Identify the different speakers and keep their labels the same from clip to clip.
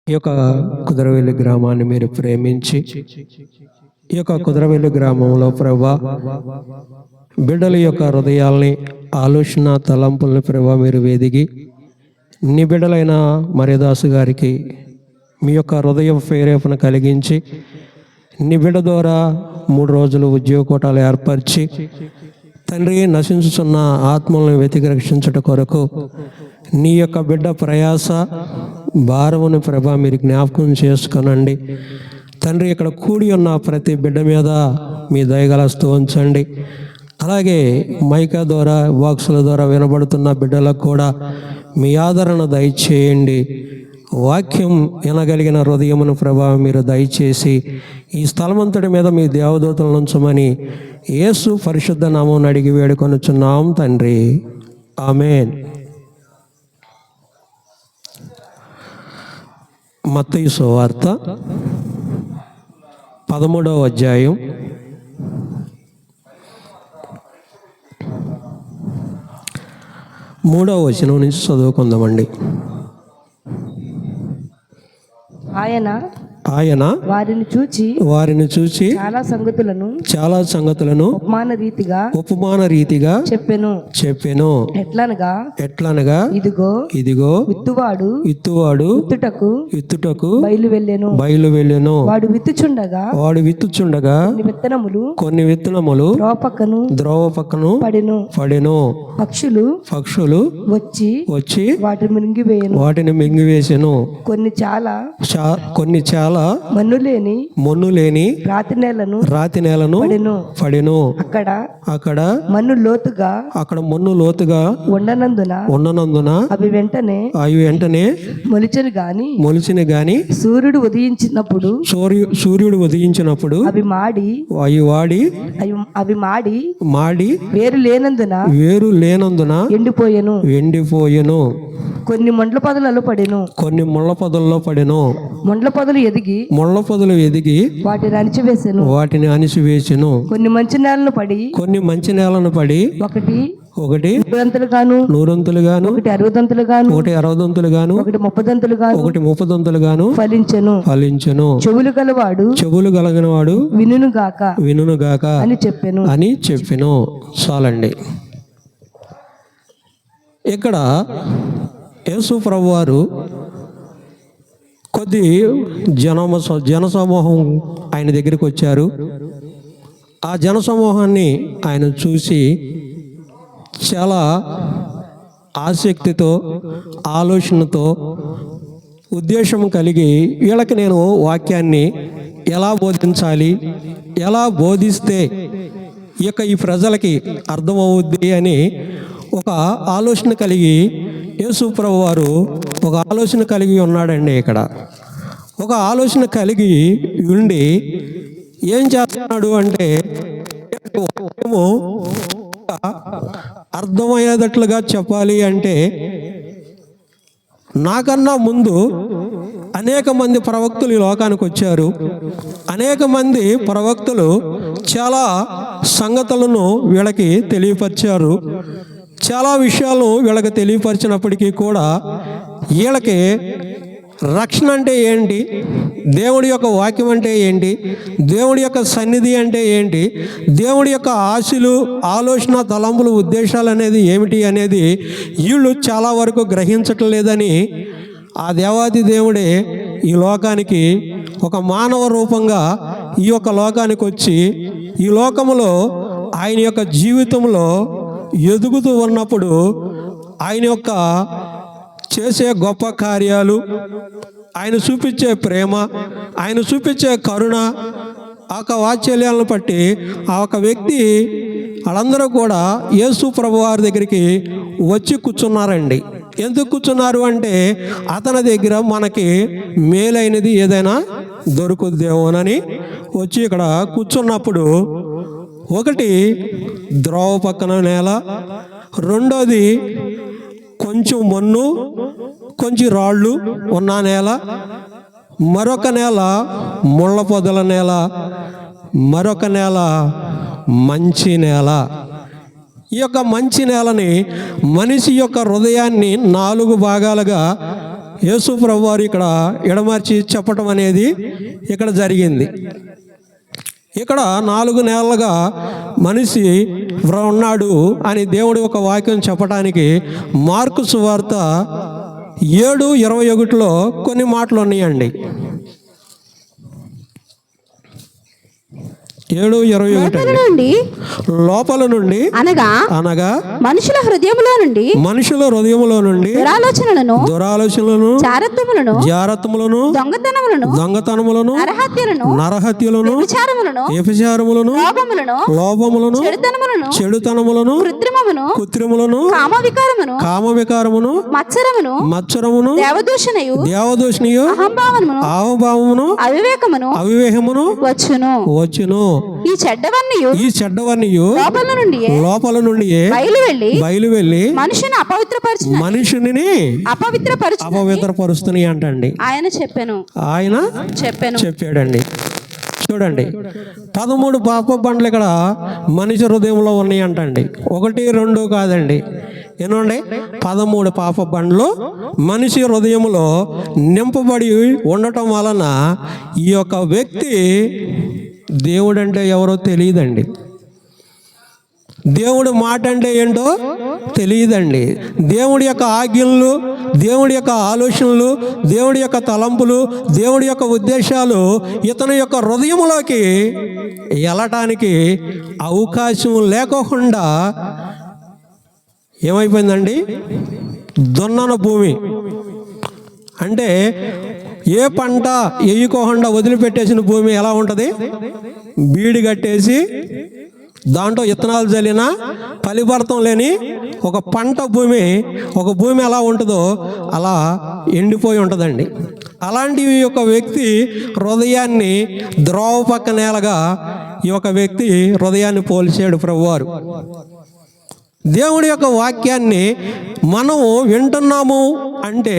Speaker 1: ఈ యొక్క కుదరవెల్లి గ్రామాన్ని మీరు ప్రేమించి ఈ యొక్క కుదరవెల్లి గ్రామంలో ప్రభా బిడ్డల యొక్క హృదయాల్ని ఆలోచన తలంపుల్ని ప్రభా మీరు వేదిగి నీ బిడ్డలైన మరియదాసు గారికి మీ యొక్క హృదయ ప్రేరేపణ కలిగించి నీ బిడ్డ ద్వారా 3 రోజులు ఉద్యోగ కోటాలు ఏర్పరిచి తండ్రి నశించుచున్న ఆత్మలను వెతికి రక్షించుట కొరకు నీ యొక్క బిడ్డ ప్రయాస భారమును ప్రభా మీరు జ్ఞాపకం చేసుకొనండి తండ్రి. ఇక్కడ కూడి ఉన్న ప్రతి బిడ్డ మీద మీ దయగలస్తూ ఉంచండి. అలాగే మైకా ద్వారా బాక్సుల ద్వారా వినబడుతున్న బిడ్డలకు కూడా మీ ఆదరణ దయచేయండి. వాక్యం వినగలిగిన హృదయమును ప్రభా మీరు దయచేసి ఈ స్థలమంతటి మీద మీ దేవదూతలను ఉంచమని యేసు పరిశుద్ధ నామమున అడిగి వేడుకొనుచున్నాం తండ్రి, ఆమేన్. మత్తయి సువార్త 13వ అధ్యాయం 3వ వచనం నుంచి చదువుకుందామండి. ఆయన వారిని చూచి చాలా సంగతులను ఉపమాన రీతిగా చెప్పెను. ఎట్లనగా ఇదిగో విత్తువాడు విత్తుటకు బయలు వెళ్ళెను. వాడు విత్తుచుండగా కొన్ని విత్తనములు ద్రోవ పక్కను పడెను. పక్షులు వచ్చి వాటిని మింగివేసెను. కొన్ని చాలా మన్ను లేని రాతి నేలను పడెను. అక్కడ మన్ను లోతుగా ఉండనందున అవి వెంటనే మొలిచెను గాని సూర్యుడు ఉదయించినప్పుడు అవి మాడి వేరు లేనందున ఎండిపోయెను. కొన్ని ముళ్ళ పొదలలో పడెను. ముళ్ళ పొదలు ఎదిగి వాటిని అణిచివేసెను. కొన్ని మంచి నేలను పడి ఒకటి 100 గాను, ఒకటి 60 గాను, ఒకటి 30 గాను ఫలించెను. చెవులు గలగిన వాడు వినుగాక అని చెప్పెను. చాలండి. ఇక్కడ యేసు ప్రభువారు కొద్ది జనసమూహం ఆయన దగ్గరికి వచ్చారు. ఆ జనసమూహాన్ని ఆయన చూసి చాలా ఆసక్తితో ఆలోచనతో ఉద్దేశం కలిగి వీళ్ళకి నేను వాక్యాన్ని ఎలా బోధించాలి, ఎలా బోధిస్తే ఈ ప్రజలకి అర్థమవుద్ది అని ఒక ఆలోచన కలిగి యేసు ప్రభువారు ఒక ఆలోచన కలిగి ఉన్నాడండి. ఇక్కడ ఒక ఆలోచన కలిగి ఉండి ఏం చేస్తున్నాడు అంటే అర్థమయ్యేటట్లుగా చెప్పాలి అంటే నాకన్నా ముందు అనేక మంది ప్రవక్తలు ఈ లోకానికి వచ్చారు. అనేక మంది ప్రవక్తలు చాలా సంగతులను వీళ్ళకి తెలియపరిచారు. చాలా విషయాలు వీళ్ళకి తెలియపరిచినప్పటికీ కూడా వీళ్ళకి రక్షణ అంటే ఏంటి, దేవుడి యొక్క వాక్యం అంటే ఏంటి, దేవుడి యొక్క సన్నిధి అంటే ఏంటి, దేవుడి యొక్క ఆశలు, ఆలోచన, తలంపులు, ఉద్దేశాలు అనేది ఏమిటి అనేది వీళ్ళు చాలా వరకు గ్రహించటం లేదని ఆ దేవాది దేవుడే ఈ లోకానికి ఒక మానవ రూపంగా ఈ యొక్క లోకానికి వచ్చి ఈ లోకములో ఆయన యొక్క జీవితంలో ఎదుగుతూ ఉన్నప్పుడు ఆయన యొక్క చేసే గొప్ప కార్యాలు, ఆయన చూపించే ప్రేమ, ఆయన చూపించే కరుణ, ఆ వాత్సల్యాలను బట్టి ఆ ఒక వ్యక్తి వాళ్ళందరూ కూడా యేసు ప్రభువారి దగ్గరికి వచ్చి కూర్చున్నారండి. ఎందుకు కూర్చున్నారు అంటే అతని దగ్గర మనకి మేలైనది ఏదైనా దొరుకుద్దేమోనని వచ్చి ఇక్కడ కూర్చున్నప్పుడు ఒకటి ద్రోవ పక్కన నేల, రెండోది కొంచెం మన్ను కొంచెం రాళ్ళు ఉన్న నేల, మరొక నేల ముళ్ళ పొదల నేల, మరొక నేల మంచి నేల. ఈ యొక్క మంచి నేలని మనిషి యొక్క హృదయాన్ని 4 భాగాలుగా యేసు ప్రభు వారు ఇక్కడ ఎడమర్చి చెప్పటం అనేది ఇక్కడ జరిగింది. ఇక్కడ 4 నెలలుగా మనిషి ఉన్నాడు అని దేవుడి ఒక వాక్యం చెప్పడానికి మార్కు సువార్త 7:21లో కొన్ని మాటలు ఉన్నాయండి. 7:21 లోపల నుండి అనగా
Speaker 2: మనుషుల హృదయములో నుండి
Speaker 1: దురాలోచనలను జారత్వములను దొంగతనములను నరహత్యలను వ్యభిచారములను లోభములను చెడుతనములను కృత్రిములను కామవికారమును మత్సరమును దేవదూషణయు అహంభావమును అవివేకమును వచ్చును.
Speaker 2: ఈ చెడ్డవన్నీయు
Speaker 1: లోపల నుండి బయలు వెళ్ళి మనుషుని అపవిత్రపరుస్తున్నాయి అంటండి. ఆయన చెప్పాడండి. చూడండి, 13 పాప బండ్లు ఇక్కడ మనిషి హృదయంలో ఉన్నాయి అంటండి. 1, 2 కాదండి. ఏనండి, 13 పాప బండ్లు మనిషి హృదయంలో నింపబడి ఉండటం వలన ఈ యొక్క వ్యక్తి దేవుడు అంటే ఎవరో తెలియదండి. దేవుడి మాట అంటే ఏంటో తెలియదండి. దేవుడి యొక్క ఆజ్ఞలు, దేవుడి యొక్క ఆలోచనలు, దేవుడి యొక్క తలంపులు, దేవుడి యొక్క ఉద్దేశాలు ఇతని యొక్క హృదయంలోకి వెళ్ళటానికి అవకాశం లేకోకుండా ఏమైపోయిందండి, దున్నన భూమి. అంటే ఏ పంట వేయకోకుండా వదిలిపెట్టేసిన భూమి ఎలా ఉంటుంది, బీడి కట్టేసి దాంట్లో విత్తనాలు చల్లిన ఫలిభరితం లేని ఒక పంట భూమి, ఒక భూమి ఎలా ఉంటుందో అలా ఎండిపోయి ఉంటుందండి. అలాంటి ఈ యొక్క వ్యక్తి హృదయాన్ని ద్రోవ పక్క నేలగా ఈ యొక్క వ్యక్తి హృదయాన్ని పోల్చాడు ప్రభువారు. దేవుడి యొక్క వాక్యాన్ని మనం వింటున్నాము అంటే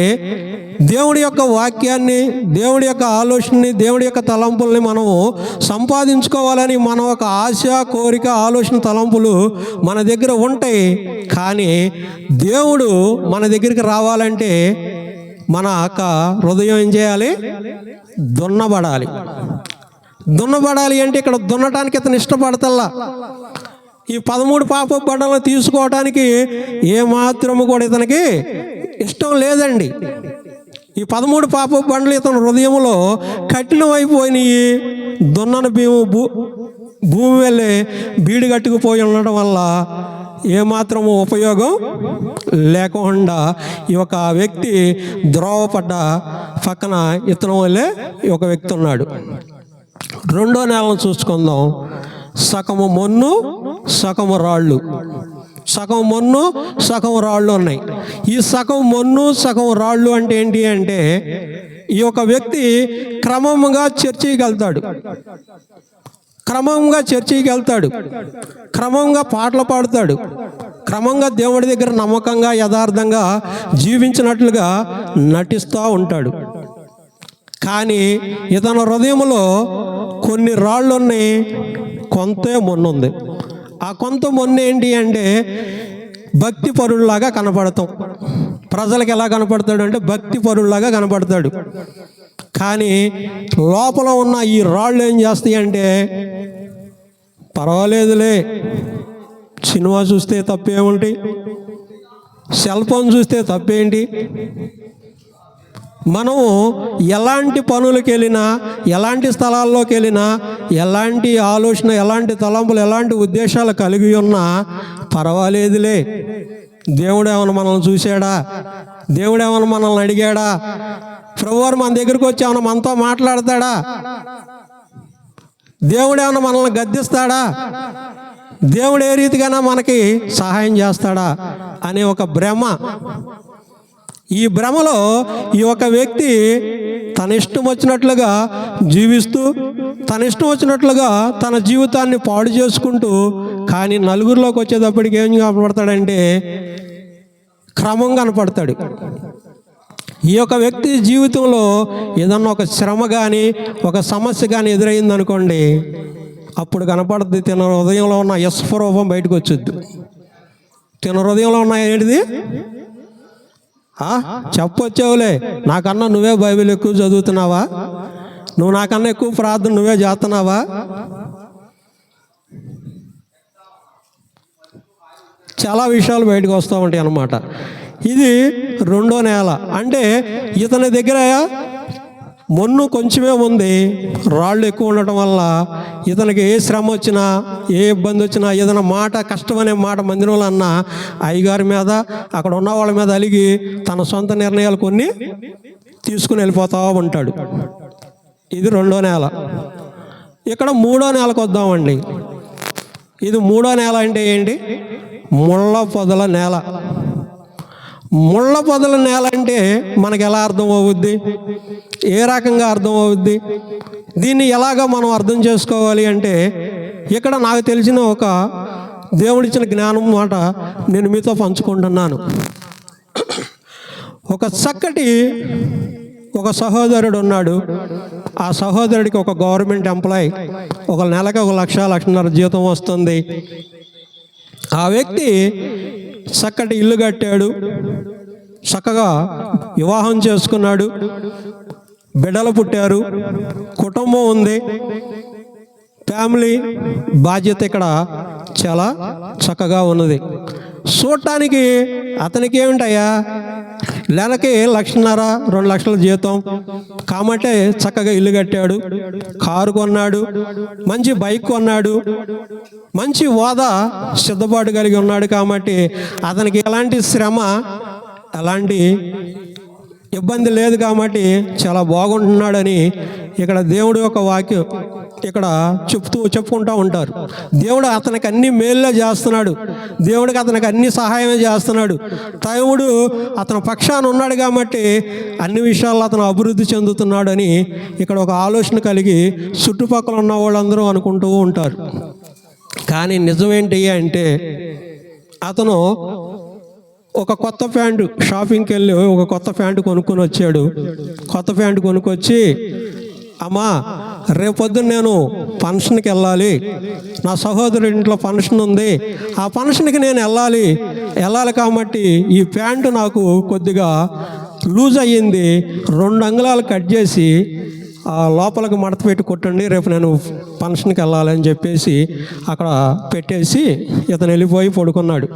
Speaker 1: దేవుడి యొక్క వాక్యాన్ని, దేవుడి యొక్క ఆలోచనని, దేవుడి యొక్క తలంపుల్ని మనము సంపాదించుకోవాలని మన ఒక ఆశ, కోరిక, ఆలోచన, తలంపులు మన దగ్గర ఉంటాయి. కానీ దేవుడు మన దగ్గరికి రావాలంటే మన యొక్క హృదయం ఏం చేయాలి, దున్నబడాలి. దున్నబడాలి అంటే ఇక్కడ దున్నటానికి ఇతను ఇష్టపడతల్లా. ఈ 13 పాప బండలను తీసుకోవటానికి ఏమాత్రము కూడా ఇతనికి ఇష్టం లేదండి. ఈ 13 పాప బండలు ఇతని హృదయంలో కఠినమైపోయినాయి. దున్నన భూమి వెళ్ళే బీడి కట్టుకుపోయి ఉండడం వల్ల ఏమాత్రము ఉపయోగం లేకుండా ఈ ఒక వ్యక్తి ద్రోవపడ్డ పక్కన ఇతను వెళ్ళే ఒక వ్యక్తి ఉన్నాడు. 2వ నెలను చూసుకుందాం. సగము మొన్ను సగము రాళ్ళు, సగం మొన్ను సగం రాళ్ళు ఉన్నాయి. ఈ సగం మొన్ను సగం రాళ్ళు అంటే ఏంటి అంటే ఈ యొక్క వ్యక్తి క్రమంగా చర్చికి వెళ్తాడు, క్రమంగా పాటలు పాడుతాడు, క్రమంగా దేవుడి దగ్గర నమ్మకంగా యథార్థంగా జీవించినట్లుగా నటిస్తూ ఉంటాడు. కానీ ఇతని హృదయంలో కొన్ని రాళ్ళు ఉన్నాయి, కొంతే మొన్నుంది. ఆ కొంత మొన్న ఏంటి అంటే భక్తి పరుల్లాగా కనపడతాం. ప్రజలకు ఎలా కనపడతాడు అంటే భక్తి పరుల్లాగా కనపడతాడు. కానీ లోపల ఉన్న ఈ రాళ్ళు ఏం చేస్తాయి అంటే, పర్వాలేదులే, సినిమా చూస్తే తప్పేమిటి, సెల్ ఫోన్ చూస్తే తప్పేంటి, మనము ఎలాంటి పనులకు వెళ్ళినా, ఎలాంటి స్థలాల్లోకి వెళ్ళినా, ఎలాంటి ఆలోచన, ఎలాంటి తలంపులు, ఎలాంటి ఉద్దేశాలు కలిగి ఉన్నా పర్వాలేదులే, దేవుడు ఏమైనా మనల్ని చూశాడా, దేవుడు ఏమైనా మనల్ని అడిగాడా, ప్రభువారు మన దగ్గరికి వచ్చి ఏమైనా మనతో మాట్లాడతాడా, దేవుడు ఏమైనా మనల్ని గద్దిస్తాడా, దేవుడు ఏ రీతిగానే మనకి సహాయం చేస్తాడా అనే ఒక భ్రమ. ఈ భ్రమలో ఈ ఒక వ్యక్తి తన ఇష్టం వచ్చినట్లుగా జీవిస్తూ, తన ఇష్టం వచ్చినట్లుగా తన జీవితాన్ని పాడు చేసుకుంటూ, కానీ నలుగురిలోకి వచ్చేటప్పటికి ఏం కనపడతాడంటే క్రమం కనపడతాడు. ఈ యొక్క వ్యక్తి జీవితంలో ఏదన్నా ఒక శ్రమ కానీ ఒక సమస్య కానీ ఎదురైందనుకోండి, అప్పుడు కనపడుతుంది తన హృదయంలో ఉన్న యస్వరూపం బయటకు వచ్చుద్ది. తన హృదయంలో ఉన్న ఏంటిది, చెప్పొచ్చావులే, నాకన్నా నువ్వే బైబిల్ ఎక్కువ చదువుతున్నావా, నువ్వు నాకన్నా ఎక్కువ ప్రార్థన నువ్వే చేస్తున్నావా? చాలా విషయాలు బయటకు వస్తూ ఉంటాయి అన్నమాట. ఇది రెండో నేల. అంటే ఇతని దగ్గర మొన్ను కొంచెమే ఉంది, రాళ్ళు ఎక్కువ ఉండటం వల్ల ఇతనికి ఏ శ్రమ వచ్చినా ఏ ఇబ్బంది వచ్చినా ఏదైనా మాట కష్టమనే మాట మందిరంలో అన్న అయ్యగారి మీద అక్కడ ఉన్న వాళ్ళ మీద అలిగి తన సొంత నిర్ణయాలు కొన్ని తీసుకుని వెళ్ళిపోతూ ఉంటాడు. ఇది రెండో నేల. ఇక్కడ మూడో నేలకు వద్దామండి. ఇది మూడో నేల అంటే ఏంటి? ముళ్ళ పొదల నేల. ముళ్ళ పొదల నేల అంటే మనకు ఎలా అర్థం అవుద్ది, ఏ రకంగా అర్థం అవుద్ది, దీన్ని ఎలాగ మనం అర్థం చేసుకోవాలి అంటే ఇక్కడ నాకు తెలిసిన ఒక దేవుడిచ్చిన జ్ఞానం మాట నేను మీతో పంచుకుంటున్నాను. ఒక చక్కటి ఒక సహోదరుడు ఉన్నాడు. ఆ సహోదరుడికి ఒక గవర్నమెంట్ ఎంప్లాయ్, ఒక నెలకి 1,00,000-1,50,000 జీతం వస్తుంది. ఆ వ్యక్తి చక్కటి ఇల్లు కట్టాడు, చక్కగా వివాహం చేసుకున్నాడు, బిడ్డలు పుట్టారు, కుటుంబం ఉంది, ఫ్యామిలీ బాధ్యత ఇక్కడ చాలా చక్కగా ఉన్నది. చూడటానికి అతనికి ఏమిటయ్యా, నెలకి 1,50,000-2,00,000 జీతం కాబట్టి చక్కగా ఇల్లు కట్టాడు, కారు కొన్నాడు, మంచి బైక్ కొన్నాడు, మంచి హోదా సిద్ధపాటు కలిగి ఉన్నాడు. కాబట్టి అతనికి ఎలాంటి శ్రమ ఎలాంటి ఇబ్బంది లేదు కాబట్టి చాలా బాగుంటున్నాడని ఇక్కడ దేవుడి యొక్క వాక్యం ఇక్కడ చెప్పుకుంటూ ఉంటారు. దేవుడు అతనికి అన్ని మేలులే చేస్తున్నాడు, దేవుడికి అతనికి అన్ని సహాయమే చేస్తున్నాడు. దేవుడు అతని పక్షాన ఉన్నాడు కాబట్టి అన్ని విషయాల్లో అతను అభివృద్ధి చెందుతున్నాడు అని ఇక్కడ ఒక ఆలోచన కలిగి చుట్టుపక్కల ఉన్న వాళ్ళందరూ అనుకుంటూ ఉంటారు. కానీ నిజమేంటి అంటే అతను ఒక కొత్త ప్యాంటు షాపింగ్కి వెళ్ళి ఒక కొత్త ప్యాంటు కొనుక్కొని వచ్చాడు. కొత్త ప్యాంటు కొనుక్కొచ్చి, అమ్మా రేపొద్దున నేను ఫంక్షన్కి వెళ్ళాలి, నా సహోదరుడి ఇంట్లో ఫంక్షన్ ఉంది, ఆ ఫంక్షన్కి నేను వెళ్ళాలి కాబట్టి ఈ ప్యాంటు నాకు కొద్దిగా లూజ్ అయ్యింది, 2 అంగుళాలు కట్ చేసి లోపలికి మడత పెట్టి కొట్టండి, రేపు నేను ఫంక్షన్కి వెళ్ళాలని చెప్పేసి అక్కడ పెట్టేసి ఇతను వెళ్ళిపోయి పడుకున్నాడు.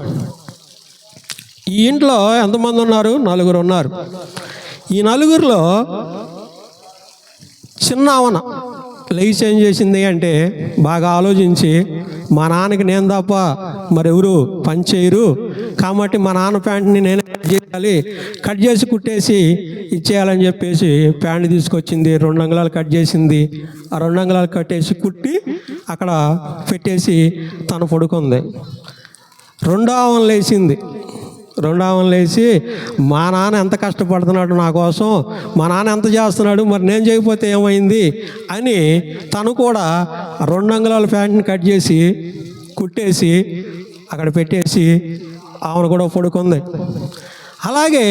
Speaker 1: ఈ ఇంట్లో ఎంతమంది ఉన్నారు? 4 ఉన్నారు. ఈ 4లో చిన్న ఆవన లేచి ఏం చేసింది అంటే బాగా ఆలోచించి, మా నాన్నకి నేను తప్ప మరెవరు పని చేయరు కాబట్టి మా నాన్న ప్యాంట్ని నేనే కట్ చేసి కుట్టేసి ఇచ్చేయాలని చెప్పేసి ప్యాంట్ తీసుకొచ్చింది, 2 అంగుళాలు కట్ చేసింది, ఆ 2 అంగుళాలు కట్టేసి కుట్టి అక్కడ పెట్టేసి తను పడుకుంది. రెండో ఆవన లేచింది. మా నాన్న ఎంత కష్టపడుతున్నాడు నా కోసం, మా నాన్న ఎంత చేస్తున్నాడు, మరి నేను చేయకపోతే ఏమైంది అని తను కూడా 2 అంగుళాల ప్యాంట్ని కట్ చేసి కుట్టేసి అక్కడ పెట్టేసి ఆమెను కూడా పడుకుంది. అలాగే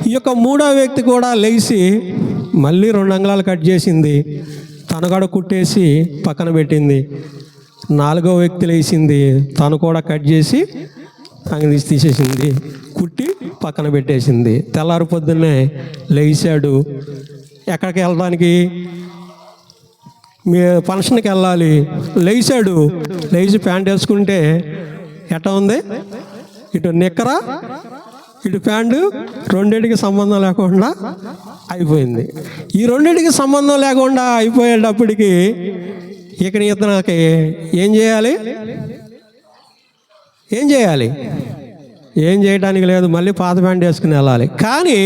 Speaker 1: ఈ యొక్క మూడో వ్యక్తి కూడా లేచి మళ్ళీ 2 అంగుళాలు కట్ చేసింది, తను కూడా కుట్టేసి పక్కన పెట్టింది. 4వ వ్యక్తి లేచింది, తను కూడా కట్ చేసి తీసేసింది, కుట్టి పక్కన పెట్టేసింది. తెల్లారి పొద్దున్నే లేచాడు, ఎక్కడికి వెళ్ళడానికి, మీ ఫంక్షన్కి వెళ్ళాలి. లేచి ప్యాంట్ వేసుకుంటే ఎట్లా ఉంది, ఇటు నిక్కరా ఇటు ప్యాంటు, రెండింటికి సంబంధం లేకుండా అయిపోయింది. ఈ రెండింటికి సంబంధం లేకుండా అయిపోయేటప్పటికి ఇక్కడ ఇతనికి ఏం చేయడానికి లేదు, మళ్ళీ పాత ప్యాంట్ వేసుకుని వెళ్ళాలి. కానీ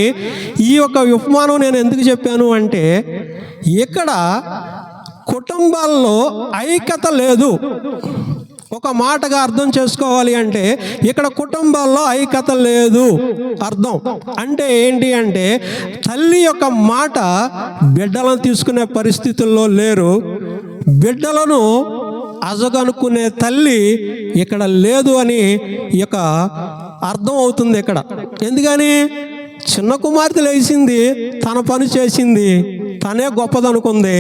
Speaker 1: ఈ యొక్క ఉపమానం నేను ఎందుకు చెప్పాను అంటే ఇక్కడ కుటుంబాల్లో ఐక్యత లేదు. ఒక మాటగా అర్థం చేసుకోవాలి అంటే ఇక్కడ కుటుంబాల్లో ఐక్యత లేదు. అర్థం అంటే ఏంటి అంటే తల్లి యొక్క మాట బిడ్డలను తీసుకునే పరిస్థితుల్లో లేరు, బిడ్డలను అజగనుకునే తల్లి ఇక్కడ లేదు అని ఇక అర్థం అవుతుంది ఇక్కడ. ఎందుకని చిన్న కుమార్తె లేచింది, తన పని చేసింది, తనే గొప్పదనుకుంది.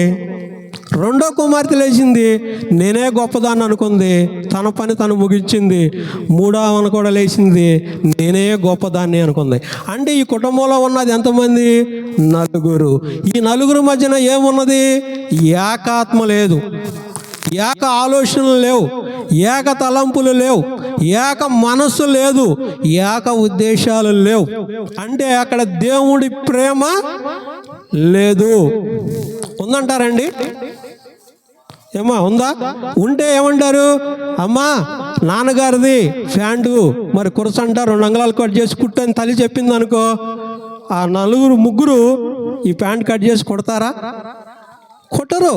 Speaker 1: రెండో కుమార్తె లేచింది, నేనే గొప్పదాన్ని అనుకుంది, తన పని తను ముగించింది. మూడో ఆమెను కూడా లేచింది, నేనే గొప్పదాన్ని అనుకుంది. అంటే ఈ కుటుంబంలో ఉన్నది ఎంతమంది? నలుగురు. ఈ నలుగురు మధ్యన ఏమున్నది? ఏకాత్మ లేదు, ఏక ఆలోచనలు లేవు, ఏక తలంపులు లేవు, ఏక మనస్సు లేదు, ఏక ఉద్దేశాలు లేవు. అంటే అక్కడ దేవుడి ప్రేమ లేదు. ఉందంటారండి? ఏమా ఉందా? ఉంటే ఏమంటారు? అమ్మా నాన్నగారిది ప్యాంటు మరి కురసంట 2 అంగుళాలు కట్ చేసి కుట్టని తల్లి చెప్పింది అనుకో, ఆ ముగ్గురు ఈ ప్యాంట్ కట్ చేసి కుడతారా? కుట్టరు.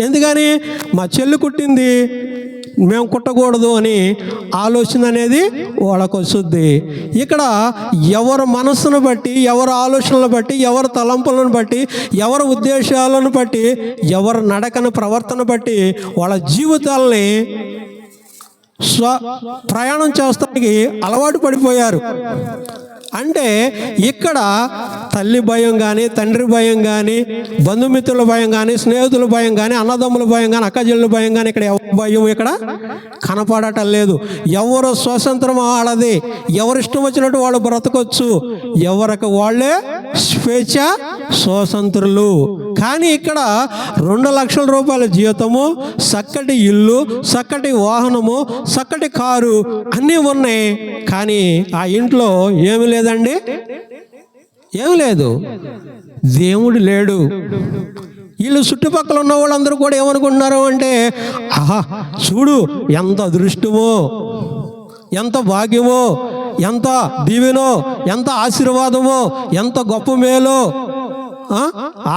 Speaker 1: ఎందుకని? మా చెల్లి కుట్టింది, మేము కుట్టకూడదు అని ఆలోచన అనేది వాళ్ళకు వస్తుంది. ఇక్కడ ఎవరి మనస్సును బట్టి, ఎవరి ఆలోచనలను బట్టి, ఎవరి తలంపులను బట్టి, ఎవరి ఉద్దేశాలను బట్టి, ఎవరి నడకను ప్రవర్తన బట్టి వాళ్ళ జీవితాలని ప్రయాణం చేస్తానికి అలవాటు పడిపోయారు. అంటే ఇక్కడ తల్లి భయం కానీ, తండ్రి భయం కానీ, బంధుమిత్రుల భయం కానీ, స్నేహితుల భయం కానీ, అన్నదమ్ముల భయం కానీ, అక్కచెల్లెల భయం కానీ ఇక్కడ ఎవరి భయం ఇక్కడ కనపడటం లేదు. ఎవరు స్వతంత్రం వాళ్ళది, ఎవరు ఇష్టం వచ్చినట్టు వాళ్ళు బ్రతకొచ్చు, ఎవరికి వాళ్ళే స్వేచ్ఛ స్వతంత్రులు. కానీ ఇక్కడ 2 లక్షల రూపాయల జీతము, చక్కటి ఇల్లు, చక్కటి వాహనము, చక్కటి కారు అన్నీ ఉన్నాయి. కానీ ఆ ఇంట్లో ఏమి లేదండి, ఏమి లేదు, దేవుడు లేడు. వీళ్ళు చుట్టుపక్కల ఉన్న వాళ్ళందరూ కూడా ఏమనుకుంటున్నారు అంటే, ఆహా చూడు ఎంత అదృష్టమో, ఎంత భాగ్యమో, ఎంత దీవెనో, ఎంత ఆశీర్వాదమో, ఎంత గొప్ప మేలో.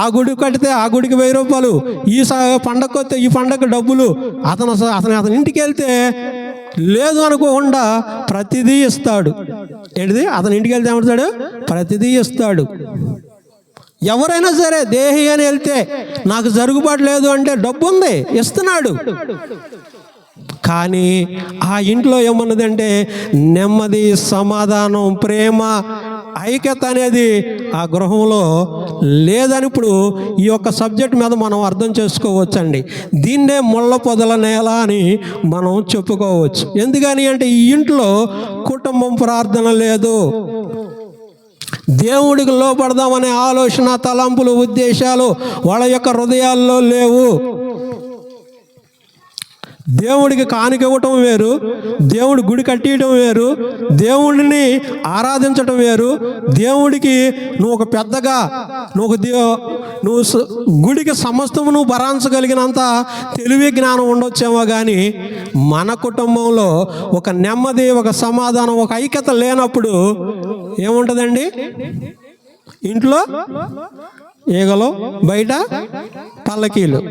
Speaker 1: ఆ గుడి కడితే ఆ గుడికి 1000 రూపాయలు, ఈ పండగ వస్తే ఈ పండగ డబ్బులు. అతని ఇంటికి వెళ్తే లేదు అనుకోకుండా ప్రతిదీ ఇస్తాడు. ఏంటిది? అతని ఇంటికి వెళ్తే ఏమంటాడు? ప్రతిదీ ఇస్తాడు. ఎవరైనా సరే దేహి అని వెళ్తే నాకు జరుగుబాటు లేదు అంటే డబ్బు ఉంది, ఇస్తున్నాడు. కానీ ఆ ఇంట్లో ఏమన్నదంటే నెమ్మది, సమాధానం, ప్రేమ, ఐక్యత అనేది ఆ గృహంలో లేదని ఇప్పుడు ఈ యొక్క సబ్జెక్ట్ మీద మనం అర్థం చేసుకోవచ్చండి. దీన్నే ముళ్ళ పొదల నేల అని మనం చెప్పుకోవచ్చు. ఎందుకని అంటే ఈ ఇంట్లో కుటుంబం ప్రార్థన లేదు, దేవుడికి లోపడదామనే ఆలోచన, తలంపులు, ఉద్దేశాలు వాళ్ళ యొక్క హృదయాల్లో లేవు. దేవుడికి కానుక ఇవ్వటం వేరు, దేవుడి గుడి కట్టియటం వేరు, దేవుడిని ఆరాధించటం వేరు. దేవుడికి నువ్వు ఒక పెద్దగా నువ్వు గుడికి సమస్తము నువ్వు భరించగలిగినంత తెలివి జ్ఞానం ఉండొచ్చేమో, కానీ మన కుటుంబంలో ఒక నెమ్మది, ఒక సమాధానం, ఒక ఐక్యత లేనప్పుడు ఏముంటుందండి? ఇంట్లో ఈగలు, బయట పల్లకీలు.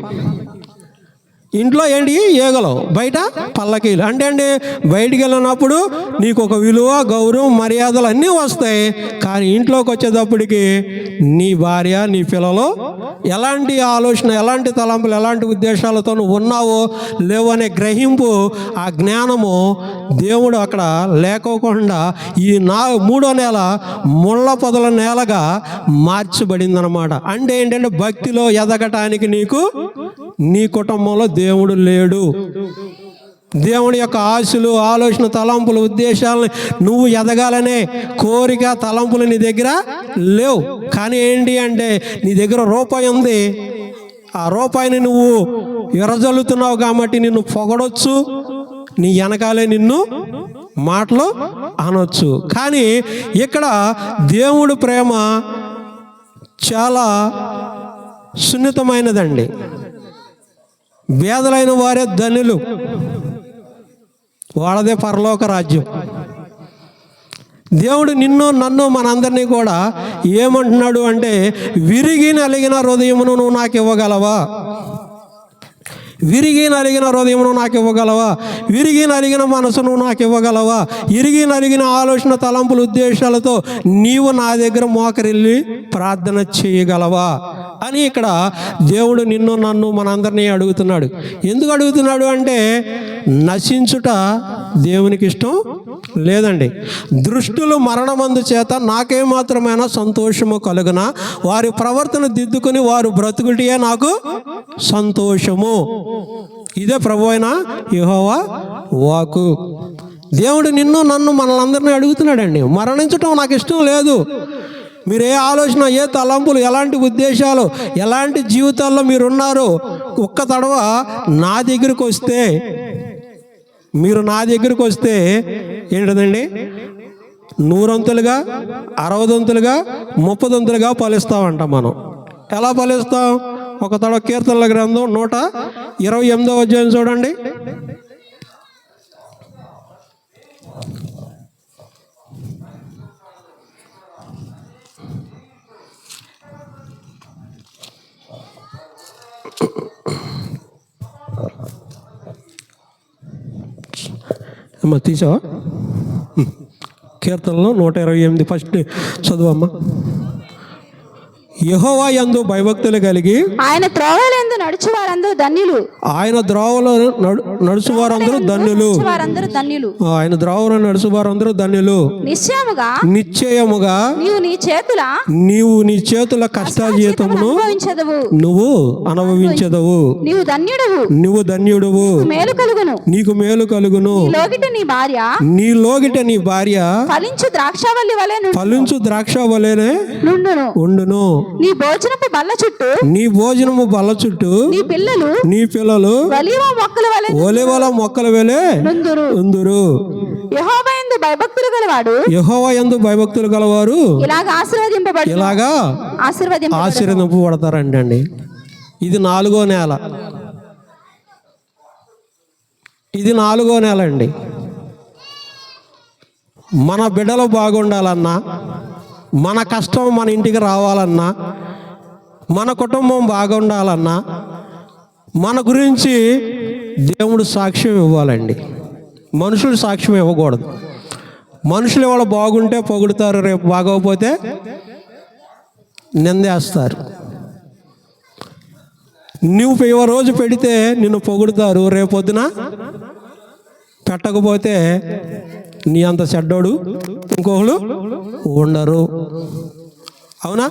Speaker 1: ఇంట్లో ఏంటి? ఈగలు, బయట పల్లకీలు. అంటే అండి బయటికి వెళ్ళినప్పుడు నీకు ఒక విలువ, గౌరవం, మర్యాదలు అన్నీ వస్తాయి. కానీ ఇంట్లోకి వచ్చేటప్పటికి నీ భార్య, నీ పిల్లలు ఎలాంటి ఆలోచన, ఎలాంటి తలంపులు, ఎలాంటి ఉద్దేశాలతో నువ్వు ఉన్నావో లేవు అనే గ్రహింపు, ఆ జ్ఞానము దేవుడు అక్కడ లేకోకుండా ఈ 3వ నెల ముళ్ళ పొదల నేలగా మార్చబడిందనమాట. అంటే ఏంటంటే భక్తిలో ఎదగటానికి నీకు నీ కుటుంబంలో దేవుడు లేడు. దేవుడి యొక్క ఆశలు, ఆలోచన, తలంపులు, ఉద్దేశాలని నువ్వు ఎదగాలనే కోరిక, తలంపులు నీ దగ్గర లేవు. కానీ ఏంటి అంటే నీ దగ్గర రూపాయి ఉంది, ఆ రూపాయిని నువ్వు ఎరజల్లుతున్నావు కాబట్టి నిన్ను పొగడొచ్చు, నీ వెనకాలే నిన్ను మాటలు అనొచ్చు. కానీ ఇక్కడ దేవుడి ప్రేమ చాలా సున్నితమైనదండి. పేదలైన వారే ధనులు, వాళ్ళదే పరలోక రాజ్యం. దేవుడు నిన్ను, నన్ను, మనందరినీ కూడా ఏమంటున్నాడు అంటే, విరిగి నలిగిన హృదయమును నువ్వు నాకు ఇవ్వగలవా? విరిగి నలిగిన హృదయమును నాకు ఇవ్వగలవా? విరిగి నలిగిన మనసును నాకు ఇవ్వగలవా? ఇరిగి నలిగిన ఆలోచన, తలంపులు, ఉద్దేశాలతో నీవు నా దగ్గర మోకరిల్లి ప్రార్థన చేయగలవా అని ఇక్కడ దేవుడు నిన్ను, నన్ను, మనందరినీ అడుగుతున్నాడు. ఎందుకు అడుగుతున్నాడు అంటే నశించుట దేవునికి ఇష్టం లేదండి. దృష్టులు మరణమందు చేత నాకేమాత్రమైనా సంతోషము కలుగునా, వారి ప్రవర్తన దిద్దుకుని వారు బ్రతుకుటియే నాకు సంతోషము. ఇదే ప్రభు అయిన యెహోవా వాక్కు. దేవుడు నిన్ను నన్ను మనలందరినీ అడుగుతున్నాడండి. మరణించటం నాకు ఇష్టం లేదు. మీరు ఏ ఆలోచన, ఏ తలంపులు, ఎలాంటి ఉద్దేశాలు, ఎలాంటి జీవితాల్లో మీరున్నారో ఒక్క తడవ నా దగ్గరికి వస్తే, మీరు నా దగ్గరికి వస్తే ఏంటండి, 100 60 30 ఫలిస్తామంట. మనం ఎలా ఫలిస్తాం? ఒక తడవ కీర్తనల గ్రంథం 128వ అధ్యాయం చూడండి. అమ్మ తీసావా? కీర్తనలో 128 ఫస్ట్ చదువమ్మా. యెహోవా యందు భయభక్తులు కలిగి
Speaker 2: ఆయన త్రోవలందు నడుచు వారందరూ ధన్యులు.
Speaker 1: ఆయన ద్రోవలో నడుచు వారందరూ ధన్యులు.
Speaker 2: వారందరూ ధన్యులు.
Speaker 1: ఆయన ద్రోవలో నడుచు వారందరూ ధన్యులు.
Speaker 2: నిశ్చయముగా
Speaker 1: నిశ్చయముగా నీవు నీ చేతుల కష్టాజీతమును నువ్వు అనుభవించదవు. నువ్వు ధన్యుడువు.
Speaker 2: మేలు కలుగును.
Speaker 1: నీకు మేలు కలుగును. నీ లోగిట నీ భార్య
Speaker 2: ఫలించు
Speaker 1: ద్రాక్ష వలెనే ఉండును.
Speaker 2: నీ భోజనపు బల్ల చుట్టూ
Speaker 1: నీ పిల్లలు ఒలీవల మొక్కల వలె ఉందురు.
Speaker 2: యెహోవా యందు భయభక్తులు గలవారు ఇలాగా
Speaker 1: ఆశీర్వదింపబడతారండి. ఇది 4వ నెల. ఇది 4వ నెల అండి. మన బిడ్డలు బాగుండాలన్నా, మన కష్టం మన ఇంటికి రావాలన్నా, మన కుటుంబం బాగుండాలన్నా, మన గురించి దేవుడు సాక్ష్యం ఇవ్వాలండి. మనుషులు సాక్ష్యం ఇవ్వకూడదు. మనుషులు ఎవరు బాగుంటే పొగుడుతారు, రేపు బాగోకపోతే నిందేస్తారు. నువ్వు రోజు పెడితే నిన్ను పొగుడుతారు, రేపొద్దున పెట్టకపోతే నీ అంత చెడ్డోడు ఇంకొకరు ఉండరు. అవునా?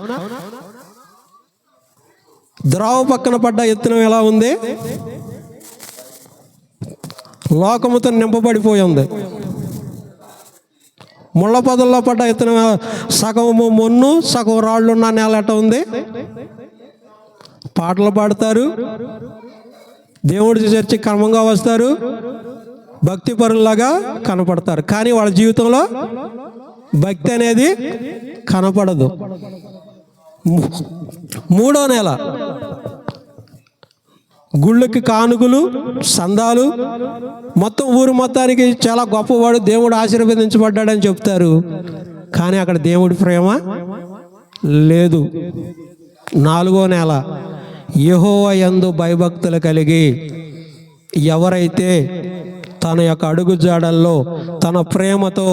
Speaker 1: ద్రావ పక్కన పడ్డ ఇత్తనం ఎలా ఉంది? లోకముతో నింపబడిపోయి ఉంది. ముళ్ళ పొదల్లో పడ్డ ఇత్తనం సగము మొన్ను సగం రాళ్ళు ఉన్న నేల ఎట్ట ఉంది? పాటలు పాడతారు, దేవుడి చర్చి క్రమంగా వస్తారు, భక్తి పరుల్లాగా కనపడతారు, కానీ వాళ్ళ జీవితంలో భక్తి అనేది కనపడదు. 3వ నెల గుళ్ళకి కానుకలు, సందాలు, మొత్తం ఊరు మొత్తానికి చాలా గొప్పవాడు, దేవుడు ఆశీర్వదించబడ్డాడని చెప్తారు, కానీ అక్కడ దేవుడి ప్రేమ లేదు. 4వ నెల యెహోవా యందు భయభక్తులు కలిగి ఎవరైతే తన యొక్క అడుగు జాడల్లో తన ప్రేమతో,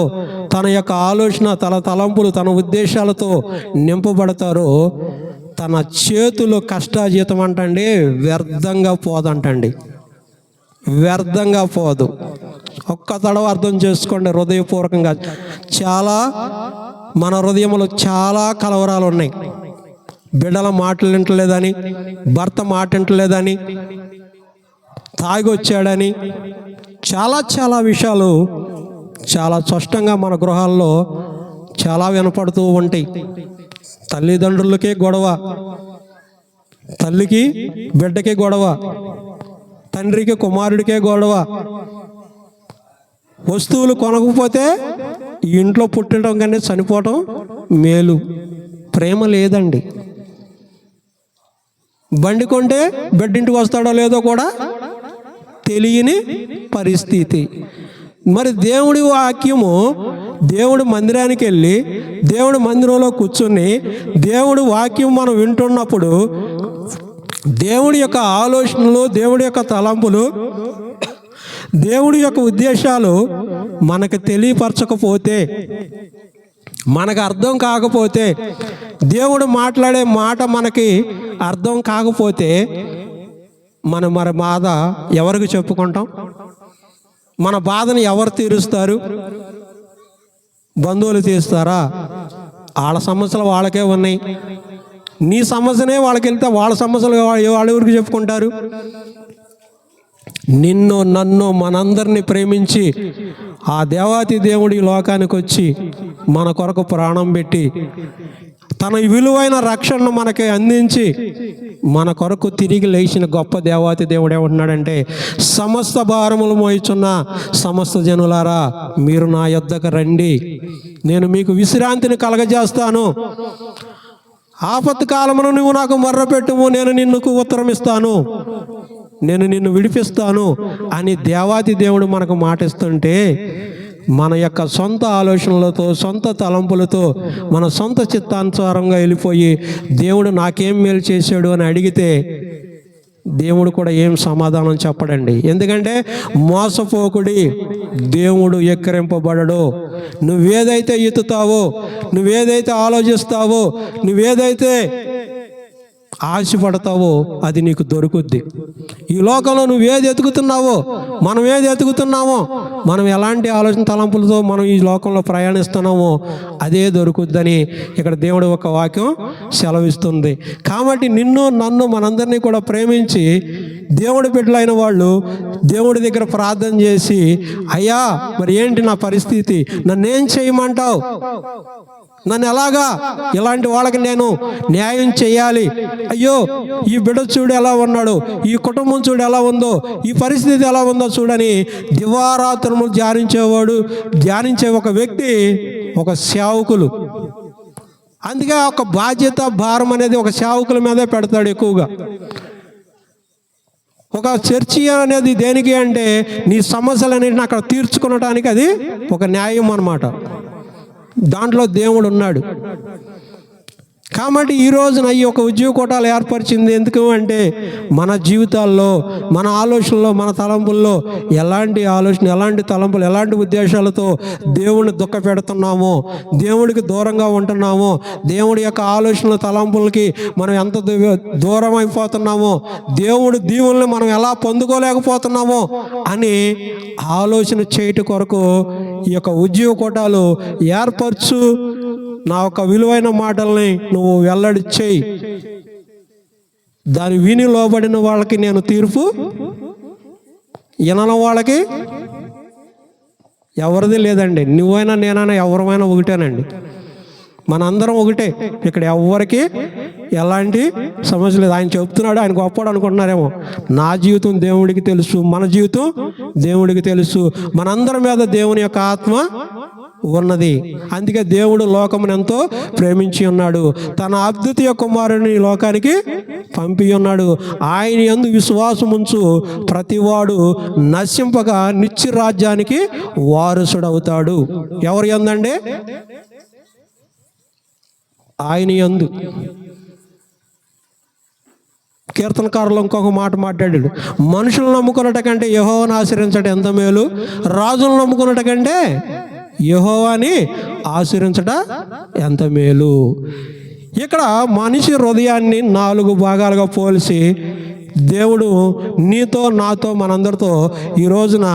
Speaker 1: తన యొక్క ఆలోచన, తన తలంపులు, తన ఉద్దేశాలతో నింపబడతారో తన చేతులు కష్టాజీతం అంటండి వ్యర్థంగా పోదంటండి. వ్యర్థంగా పోదు. ఒక్క తడవ అర్థం చేసుకోండి హృదయపూర్వకంగా. చాలా మన హృదయంలో చాలా కలవరాలు ఉన్నాయి. బిడ్డల మాటలు వింటలేదని, భర్త మాట వింటలేదని, తాగి వచ్చాడని, చాలా విషయాలు చాలా స్పష్టంగా మన గృహాల్లో చాలా వినపడుతూ ఉంటాయి. తల్లిదండ్రులకే గొడవ, తల్లికి బిడ్డకే గొడవ, తండ్రికి కుమారుడికే గొడవ. వస్తువులు కొనకపోతే ఇంట్లో పుట్టడం కంటే చనిపోవటం మేలు. ప్రేమ లేదండి. బండి కొంటే బిడ్డింటికి వస్తాడో లేదో కూడా తెలియని పరిస్థితి. మరి దేవుడి వాక్యము, దేవుడి మందిరానికి వెళ్ళి దేవుడి మందిరంలో కూర్చొని దేవుడి వాక్యం మనం వింటున్నప్పుడు దేవుడి యొక్క ఆలోచనలు, దేవుడి యొక్క తలంపులు, దేవుడి యొక్క ఉద్దేశాలు మనకు తెలియపరచకపోతే, మనకు అర్థం కాకపోతే, దేవుడు మాట్లాడే మాట మనకి అర్థం కాకపోతే మనం మరి బాధ ఎవరికి చెప్పుకుంటాం? మన బాధను ఎవరు తీరుస్తారు? బంధువులు తీరుస్తారా? వాళ్ళ సమస్యలు వాళ్ళకే ఉన్నాయి. నీ సమస్యనే వాళ్ళకి వెళ్తే వాళ్ళ సమస్యలు వాళ్ళ ఊరికి చెప్పుకుంటారు. నిన్ను నన్ను మనందరినీ ప్రేమించి ఆ దేవాతి దేవుడి లోకానికి వచ్చి మన కొరకు ప్రాణం పెట్టి తన విలువైన రక్షణను మనకి అందించి మన కొరకు తిరిగి లేచిన గొప్ప దేవాతి దేవుడు ఏమంటున్నాడంటే, సమస్త భారములు మోయిచున్న సమస్త జనులారా మీరు నా యొద్దకు రండి, నేను మీకు విశ్రాంతిని కలగజేస్తాను. ఆపత్తు కాలమును నువ్వు నాకు మొర్రపెట్టుము, నేను నిన్నుకు ఉత్తరం ఇస్తాను, నేను నిన్ను విడిపిస్తాను అని దేవాతి దేవుడు మనకు మాటిస్తుంటే, మన యొక్క సొంత ఆలోచనలతో సొంత తలంపులతో మన సొంత చిత్తానుసారంగా వెళ్ళిపోయి దేవుడు నాకేం మేలు చేశాడు అని అడిగితే దేవుడు కూడా ఏం సమాధానం చెప్పడండి. ఎందుకంటే మోసపోకుడి, దేవుడు ఎక్కిరింపబడడు. నువ్వేదైతే ఎత్తుతావో, నువ్వేదైతే ఆలోచిస్తావో, నువ్వేదైతే ఆశపడతావో అది నీకు దొరుకుద్ది. ఈ లోకంలో నువ్వేది ఎతుకుతున్నావో, మనం ఏది ఎతుకుతున్నామో, మనం ఎలాంటి ఆలోచన తలంపులతో మనం ఈ లోకంలో ప్రయాణిస్తున్నామో అదే దొరుకుద్దని ఇక్కడ దేవుడు ఒక వాక్యం సెలవిస్తుంది. కాబట్టి నిన్ను నన్ను మనందరినీ కూడా ప్రేమించి దేవుడి బిడ్డలైన వాళ్ళు దేవుడి దగ్గర ప్రార్థన చేసి, అయ్యా మరి ఏంటి నా పరిస్థితి, నన్నేం చేయమంటావు, నన్ను ఎలాగా ఇలాంటి వాళ్ళకి నేను న్యాయం చేయాలి, అయ్యో ఈ బిడ్డ చూడు ఎలా ఉన్నాడు, ఈ కుటుంబం చూడు ఎలా ఉందో, ఈ పరిస్థితి ఎలా ఉందో చూడని దివారాత్రములు ధ్యానించే ఒక వ్యక్తి, ఒక సేవకులు. అందుకే ఒక బాధ్యత భారం అనేది ఒక సేవకుల మీదే పెడతాడు ఎక్కువగా. ఒక చర్చి అనేది దేనికి అంటే నీ సమస్యలన్నింటిని అక్కడ తీర్చుకునడానికి అది ఒక న్యాయం అన్నమాట. దాంట్లో దేవుడు ఉన్నాడు. కాబట్టి ఈ రోజున ఈ యొక్క ఉద్యోగ కోటాలు ఏర్పరిచింది ఎందుకు అంటే, మన జీవితాల్లో, మన ఆలోచనలో, మన తలంపుల్లో ఎలాంటి ఆలోచన, ఎలాంటి తలంపులు, ఎలాంటి ఉద్దేశాలతో దేవుడిని దుఃఖ పెడుతున్నామో, దేవుడికి దూరంగా ఉంటున్నామో, దేవుడి యొక్క ఆలోచనల తలంపులకి మనం ఎంత దూరం అయిపోతున్నామో, దేవుడి దీవుల్ని మనం ఎలా పొందుకోలేకపోతున్నామో అని ఆలోచన చేయట కొరకు ఈ యొక్క ఉద్యోగ కోటాలు ఏర్పరచు. నా యొక్క విలువైన మాటల్ని నువ్వు వెల్లడి చేయి, దాని విని లోబడిన వాళ్ళకి నేను తీర్పు, వినని వాళ్ళకి ఎవరిది లేదండి. నువ్వైనా నేనైనా ఎవరమైనా ఒకటేనండి, మనందరం ఒకటే. ఇక్కడ ఎవరికి ఎలాంటి సమస్య లేదు. ఆయన చెప్తున్నాడు, ఆయన గొప్పవాడు అనుకుంటున్నారేమో. నా జీవితం దేవుడికి తెలుసు, మన జీవితం దేవుడికి తెలుసు. మనందరి మీద దేవుని యొక్క ఆత్మ ఉన్నది. అందుకే దేవుడు లోకమును ఎంతో ప్రేమించి ఉన్నాడు, తన అద్వితీయ కుమారుని లోకానికి పంపి ఉన్నాడు. ఆయన యందు విశ్వాసముంచు ప్రతివాడు నశింపగా నిత్య రాజ్యానికి వారసుడవుతాడు. ఎవరి యందండి? ఆయన యందు. కీర్తనకారులు ఇంకొక మాట మాట్లాడాడు, మనుషులను నమ్ముకున్నట కంటే యెహోవాను ఆశ్రయించడం ఎంత మేలు, రాజులను నమ్ముకున్నట కంటే యెహోవాని ఆశ్రయించట ఎంత మేలు. ఇక్కడ మనిషి హృదయాన్ని 4 భాగాలుగా పోల్చి దేవుడు నీతో నాతో మనందరితో ఈ రోజున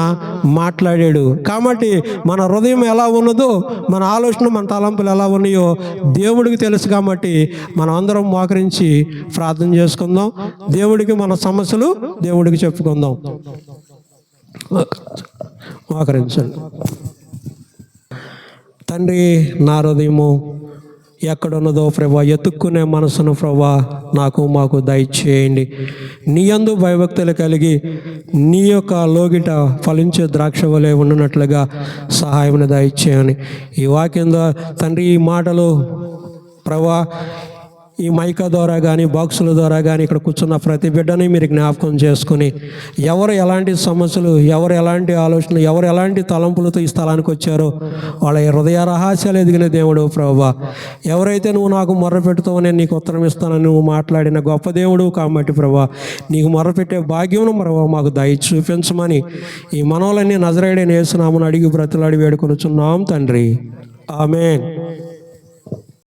Speaker 1: మాట్లాడాడు. కాబట్టి మన హృదయం ఎలా ఉన్నదో, మన ఆలోచన, మన తలంపులు ఎలా ఉన్నాయో దేవుడికి తెలుసు. కాబట్టి మనం అందరం మోకరించి ప్రార్థన చేసుకుందాం. దేవుడికి మన సమస్యలు దేవుడికి చెప్పుకుందాం. మోకరించండి. తండ్రి, నా హృదయము ఎక్కడున్నదో ప్రభా, ఎత్తుక్కునే మనసును ప్రభా నాకు మాకు దయచేయండి. నీ యందు భయభక్తులు కలిగి నీ యొక్క లోగిట ఫలించే ద్రాక్ష వలె ఉన్నట్లుగా సహాయం దయచేయని ఈ వాక్యం తండ్రి, ఈ మాటలు ప్రభా ఈ మైకా ద్వారా కానీ బాక్సుల ద్వారా కానీ ఇక్కడ కూర్చున్న ప్రతి బిడ్డని మీరు జ్ఞాపకం చేసుకుని, ఎవరు ఎలాంటి సమస్యలు, ఎవరు ఎలాంటి ఆలోచనలు, ఎవరు ఎలాంటి తలంపులతో ఈ స్థలానికి వచ్చారో వాళ్ళ హృదయ రహస్యాలు ఎదిగిన దేవుడు ప్రభువా. ఎవరైతే నువ్వు నాకు మొర్ర పెట్టుతావో నేను నీకు ఉత్తరం ఇస్తానని నువ్వు మాట్లాడిన గొప్ప దేవుడు కాబట్టి ప్రభువా, నీకు మొర్రపెట్టే భాగ్యం ప్రభువా మాకు దయ చూపించమని ఈ మనవలన్నీ నజరేయుడైన యేసు నామమున అడిగి బ్రతిలాడి వేడుకొనుచున్నాం తండ్రి. ఆమేన్.